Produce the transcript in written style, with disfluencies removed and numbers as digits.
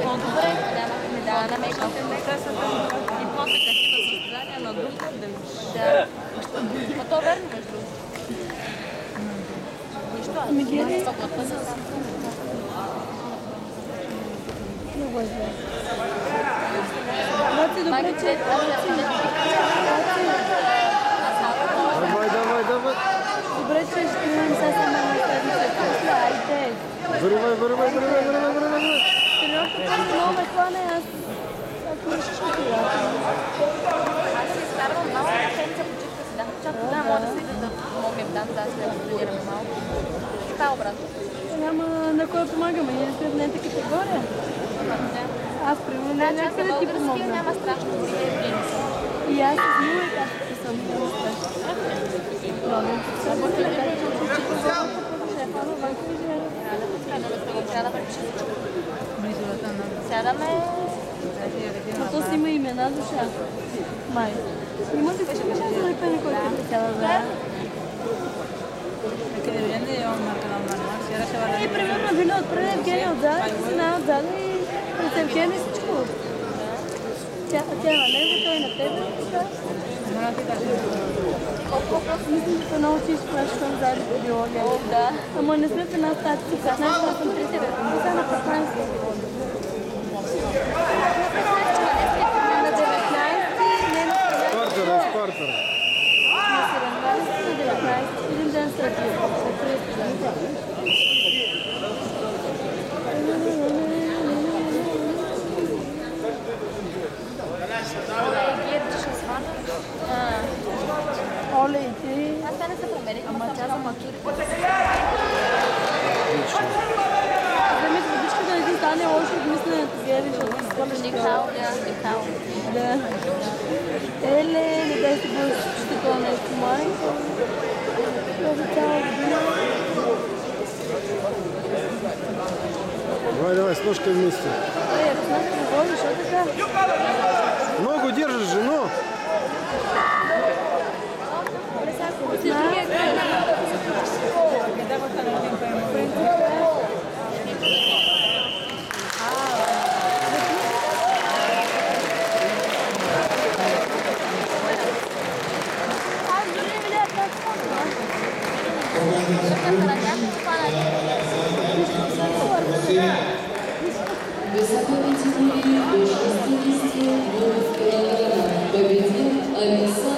По-добре. Да, намекате и после такива състрадания на друг ден. Да. Но то верно между другото. Нищо, аз не съм спокойна за сам. Много е зле. Мати, добре, че... Давай. Добре, че ще имам сега на седмица. Айде. Вървай. Треньорка каза, много ме хване, аз нещо ще приятел. Аз си изкарвам малко седмица почивка си, да. Чакай, да, мога да се иде да помогнем там, да се тренираме малко. И това е обратно. Няма на кой помагаме, ние сме в нейната категория. Аз примерно някъде да ти помогна. Няма страшно, и аз с Мила и казвам, съм много страшно. Сядаме. То си има имена душа. Май. Има ли си кажа за ръквени, който е присяда за... И примерно били отпреди Евгения отзад, Сина отзад и пред Евгения всичко. Тя на него, той на тебе. Мислим, че се научиш прашкам заедно по биология. Да. Ама не сме в една статица, 15 на съм 30 бе. Сега на 15. На 19. Спартър. На 17 на 19. Един ден след това. Оле, и ти. Аз това не се промерих, ама тя за матури. Вземеш водичка да не ти стане лошо от мисленето, Гери, защото си сложиш Нихао. Да. Еле, не дай си бъдеш че това нещо, майко. Това цяла година. Давай, с ножкой вместе. С нас не водиш, а така? Ногу держишь, жено. Высоко победил Александр.